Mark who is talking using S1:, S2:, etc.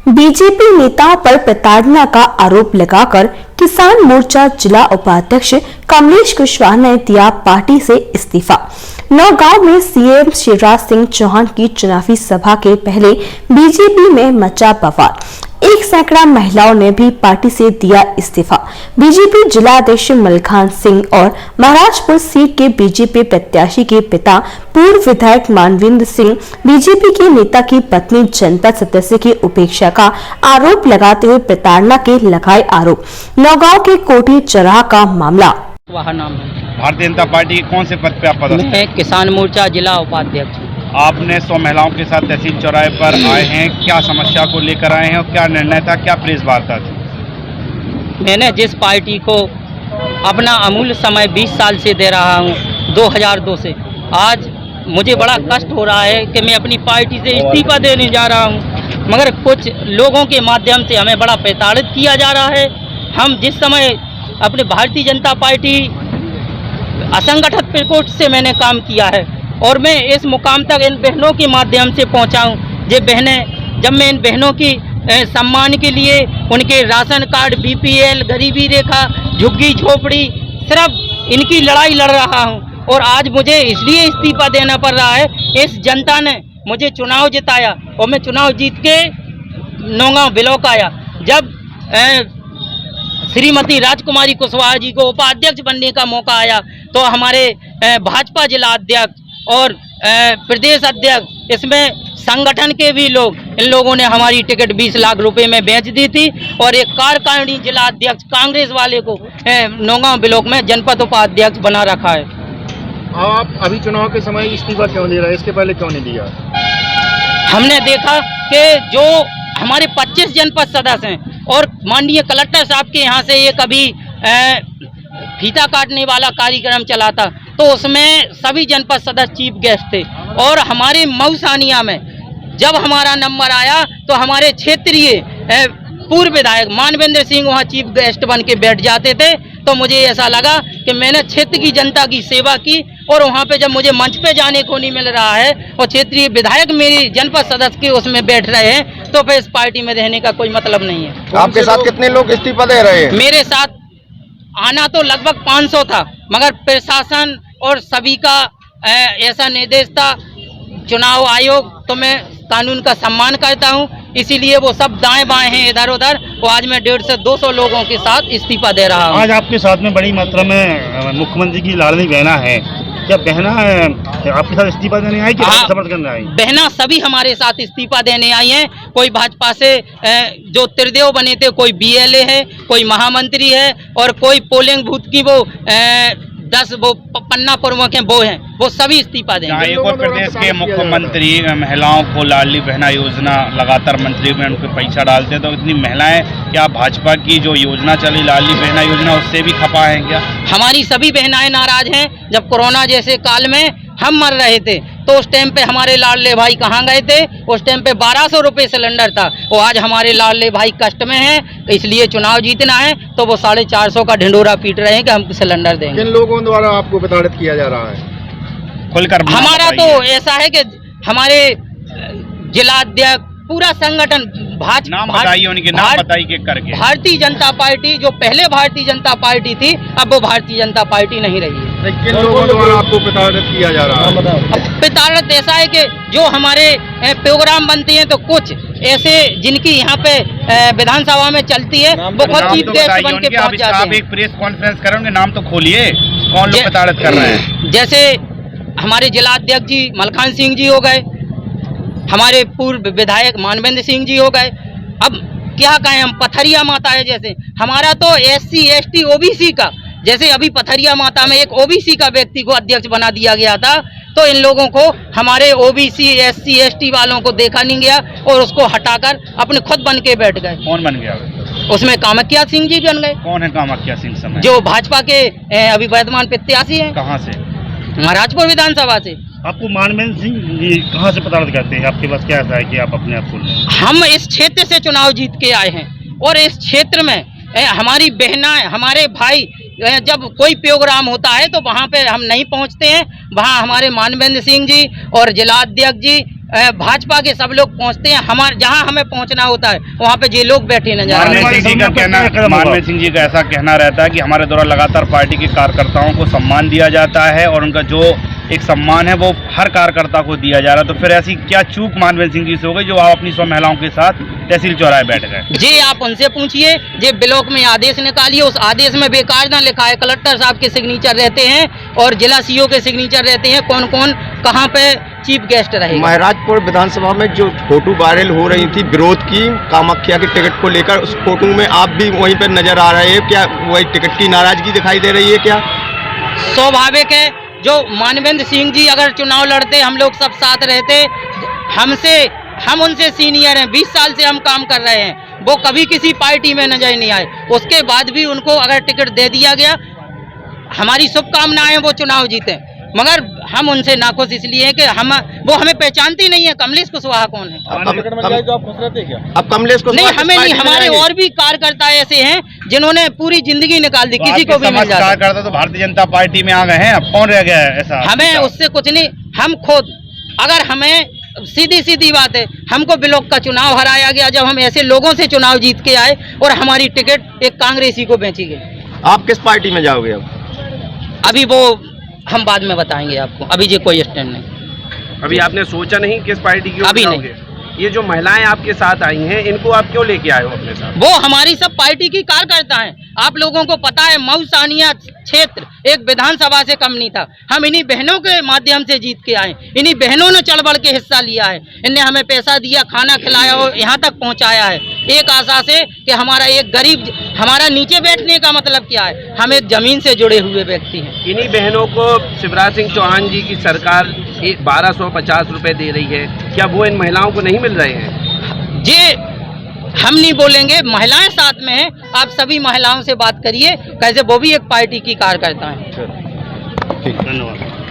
S1: BJP नेताओं पर प्रताड़ना का आरोप लगाकर किसान मोर्चा जिला उपाध्यक्ष कमलेश कुशवाहा ने दिया पार्टी से इस्तीफा। नौगांव में सीएम शिवराज सिंह चौहान की चुनावी सभा के पहले बीजेपी में मचा बवाल। 1 सैकड़ा महिलाओं ने भी पार्टी से दिया इस्तीफा। बीजेपी जिलाध्यक्ष मलखान सिंह और महाराजपुर सीट के बीजेपी प्रत्याशी के पिता पूर्व विधायक मानवेंद्र सिंह बीजेपी के नेता की पत्नी जनपद सदस्य की उपेक्षा का आरोप लगाते हुए प्रताड़ना के लगाए आरोप। नौगांव के कोठी चौराहा का मामला।
S2: वह नाम है
S3: भारतीय जनता पार्टी के कौन से पद पे आप पदस्थ हैं?
S2: किसान मोर्चा जिला उपाध्यक्ष।
S3: आपने 100 महिलाओं के साथ तहसील चौराहे पर आए हैं, क्या समस्या को लेकर आए हैं और क्या निर्णय था, क्या प्रेस वार्ता थी?
S2: मैंने जिस पार्टी को अपना अमूल्य समय 20 साल से दे रहा हूं, 2002 से, आज मुझे बड़ा कष्ट हो रहा है कि मैं अपनी पार्टी से इस्तीफा देने जा रहा हूं, मगर कुछ लोगों के माध्यम से हमें बड़ा प्रताड़ित किया जा रहा है। हम जिस समय अपने भारतीय जनता पार्टी असंगठित प्रकोष्ठ से मैंने काम किया है और मैं इस मुकाम तक इन बहनों के माध्यम से पहुंचा हूं। ये बहनें, जब मैं इन बहनों की सम्मान के लिए उनके राशन कार्ड, बीपीएल, गरीबी रेखा, झुग्गी झोपड़ी, सिर्फ इनकी लड़ाई लड़ रहा हूं और आज मुझे इसलिए इस्तीफा देना पड़ रहा है। इस जनता ने मुझे चुनाव जिताया और मैं चुनाव जीत के नौगांव ब्लॉक आया। जब श्रीमती राजकुमारी कुशवाहा जी को उपाध्यक्ष बनने का मौका आया तो हमारे भाजपा जिला अध्यक्ष और प्रदेश अध्यक्ष, इसमें संगठन के भी लोग, इन लोगों ने हमारी टिकट 20 लाख रुपए में बेच दी थी और एक कार्यकारिणी जिला अध्यक्ष कांग्रेस वाले को नौगांव ब्लॉक में जनपद उपाध्यक्ष बना रखा है।
S4: आप अभी चुनाव के समय इस्तीफा क्यों दे रहे हैं, इसके पहले क्यों नहीं दिया?
S2: हमने देखा कि जो हमारे 25 जनपद सदस्य हैं और माननीय कलेक्टर साहब के यहाँ से एक अभी फीता काटने वाला कार्यक्रम चला था तो उसमें सभी जनपद सदस्य चीफ गेस्ट थे और हमारे मऊसानिया में जब हमारा नंबर आया तो हमारे क्षेत्रीय पूर्व विधायक मानवेंद्र सिंह वहाँ चीफ गेस्ट बन के बैठ जाते थे। तो मुझे ऐसा लगा कि मैंने क्षेत्र की जनता की सेवा की और वहाँ पे जब मुझे मंच पे जाने को नहीं मिल रहा है और क्षेत्रीय विधायक मेरी जनपद सदस्य के उसमें बैठ रहे हैं तो फिर इस पार्टी में रहने का कोई मतलब नहीं है।
S4: आपके साथ कितने लोग इस्तीफा दे रहे हैं?
S2: मेरे साथ आना तो लगभग 500 था, मगर प्रशासन और सभी का ऐसा निर्देश था, चुनाव आयोग, तो मैं कानून का सम्मान करता हूं, इसीलिए वो सब दाएं बाएं हैं इधर उधर। वो आज मैं 150 से 200 लोगों के साथ इस्तीफा दे रहा हूं।
S3: आज आपके साथ में बड़ी मात्रा में मुख्यमंत्री की लाडली बहना है, क्या बहना आपके साथ इस्तीफा देने आई कि समर्थन करने आई?
S2: बहना सभी हमारे साथ इस्तीफा देने आई हैं। कोई भाजपा से जो त्रिदेव बने थे, कोई बीएलए है, कोई महामंत्री है और कोई पोलिंग बूथ की वो 10 वो पन्ना प्रमुख हैं, वो हैं, वो सभी इस्तीफा देंगे।
S3: एक और प्रदेश के मुख्यमंत्री महिलाओं को लाडली बहना योजना लगातार मंत्री में उनको पैसा डालते हैं, तो इतनी महिलाएं, क्या भाजपा की जो योजना चली लाडली बहना योजना उससे भी खपा है क्या?
S2: हमारी सभी बहनाएं नाराज हैं। जब कोरोना जैसे काल में हम मर रहे थे तो उस टाइम पे हमारे लाडले भाई कहाँ गए थे? उस टाइम पे 1200 रुपये सिलेंडर था। वो आज हमारे लाडले भाई कष्ट में हैं, इसलिए चुनाव जीतना है तो वो 450 का ढिंडोरा पीट रहे हैं कि हम सिलेंडर देंगे।
S4: किन लोगों द्वारा आपको प्रताड़ित किया जा रहा है?
S3: खुलकर
S2: हमारा तो ऐसा है कि हमारे जिला अध्यक्ष, पूरा संगठन,
S3: नाम बताइए, उनके नाम बताइए करके।
S2: भारतीय जनता पार्टी, जो पहले भारतीय जनता पार्टी थी, अब वो भारतीय जनता पार्टी नहीं रही है।
S4: किन लोगों द्वारा आपको प्रताड़ित किया जा रहा है?
S2: प्रताड़ित ऐसा है कि जो हमारे प्रोग्राम बनते हैं तो कुछ ऐसे जिनकी यहाँ पे विधानसभा में चलती है वो खुद चीफ गेस्ट बन के पहुँच जाते हैं।
S3: आप एक प्रेस कॉन्फ्रेंस करेंगे, नाम तो खोलिए, कौन लोग प्रताड़ित कर रहे हैं?
S2: जैसे हमारे जिला अध्यक्ष जी मलखान सिंह जी हो गए, हमारे पूर्व विधायक मानवेंद्र सिंह जी हो गए। अब क्या कहें हम, पथरिया माता है जैसे, हमारा तो SC ST OBC का, जैसे अभी पथरिया माता में एक OBC का व्यक्ति को अध्यक्ष बना दिया गया था तो इन लोगों को, हमारे OBC SC ST वालों को देखा नहीं गया और उसको हटाकर अपने खुद बन के बैठ गए।
S3: कौन बन गया?
S2: उसमें कामाख्या सिंह जी बन गए।
S3: कौन है कामाख्या सिंह? समय
S2: जो भाजपा के अभी वर्तमान प्रत्याशी हैं।
S3: कहाँ से?
S2: महाराजपुर विधानसभा से।
S3: आपको मानवेंद्र सिंह जी कहाँ से प्रताड़ित करते हैं? आपके पास क्या ऐसा है कि आप अपने आप को?
S2: हम इस क्षेत्र से चुनाव जीत के आए हैं और इस क्षेत्र में हमारी बहनाएं, हमारे भाई, जब कोई प्रोग्राम होता है तो वहाँ पे हम नहीं पहुँचते हैं। वहाँ हमारे मानवेंद्र सिंह जी और जिला अध्यक्ष जी भाजपा के सब लोग पहुंचते हैं, हमारे जहां हमें पहुंचना होता है वहां पे ये लोग बैठे नजर आते हैं।
S3: मानवेंद्र सिंह जी का ऐसा कहना रहता है कि हमारे द्वारा लगातार पार्टी के कार्यकर्ताओं को सम्मान दिया जाता है और उनका जो एक सम्मान है वो हर कार्यकर्ता को दिया जा रहा है। तो फिर ऐसी क्या चूक मानवेंद्र सिंह जी से हो गई जो आप अपनी 100 महिलाओं के साथ तहसील चौराहे बैठ गए?
S2: जी आप उनसे पूछिए, जे ब्लॉक में आदेश निकालिए, उस आदेश में बेकार ना लिखा है, कलेक्टर साहब के सिग्नेचर रहते हैं और जिला सीओ के सिग्नेचर रहते हैं, कौन कौन कहाँ पे चीफ गेस्ट रहे।
S5: महराजपुर विधानसभा में जो फोटो वायरल हो रही थी विरोध की कामाख्या के टिकट को लेकर, उस फोटो में आप भी वहीं पर नजर आ रहे हैं, क्या वही टिकट की नाराजगी दिखाई दे रही है क्या?
S2: स्वाभाविक है, जो मानवेंद्र सिंह जी अगर चुनाव लड़ते हम लोग सब साथ रहते, हम उनसे सीनियर हैं, 20 साल से हम काम कर रहे हैं, वो कभी किसी पार्टी में नजर नहीं आए, उसके बाद भी उनको अगर टिकट दे दिया गया, हमारी शुभकामनाएं वो चुनाव जीते, मगर हम उनसे नाखुश इसलिए हैं कि वो हमें पहचानती नहीं है। कमलेश कुशवाहा कौन है?
S5: अब कमलेश को
S2: नहीं, हमें नहीं, हमारे और भी कार्यकर्ता ऐसे हैं जिन्होंने पूरी जिंदगी निकाल दी, किसी को भी मिल जाता।
S3: कार्यकर्ता तो भारतीय जनता पार्टी में आ गए हैं, अब कौन रह गया है ऐसा?
S2: हमें उससे कुछ नहीं, हम खुद अगर हमें सीधी बात है, हमको ब्लॉक का चुनाव हराया गया जब हम ऐसे लोगों से चुनाव जीत के आए और हमारी टिकट एक कांग्रेसी को बेची गई।
S5: आप किस पार्टी में जाओगे अब?
S2: अभी वो हम बाद में बताएंगे आपको, अभी ये कोई स्टैंड नहीं।
S6: अभी आपने सोचा नहीं किस पार्टी की?
S2: अभी नहीं।
S6: ये जो महिलाएं आपके साथ आई हैं, इनको आप क्यों लेके आए हो अपने साथ?
S2: वो हमारी सब पार्टी की कार्यकर्ता हैं। आप लोगों को पता है मऊ सानिया क्षेत्र एक विधानसभा से कम नहीं था, हम इन्हीं बहनों के माध्यम से जीत के आए, इन्हीं बहनों ने चढ़ बढ़ के हिस्सा लिया है, इनने हमें पैसा दिया, खाना खिलाया और यहाँ तक पहुँचाया है, एक आशा से कि हमारा एक गरीब, हमारा नीचे बैठने का मतलब क्या है, हम एक जमीन से जुड़े हुए व्यक्ति हैं।
S6: इन्हीं बहनों को शिवराज सिंह चौहान जी की सरकार 1250 रुपए दे रही है, क्या वो इन महिलाओं को नहीं मिल रहे हैं?
S2: ये हम नहीं बोलेंगे, महिलाएं साथ में हैं, आप सभी महिलाओं से बात करिए, कैसे वो भी एक पार्टी की कार्यकर्ता हैं।
S3: धन्यवाद।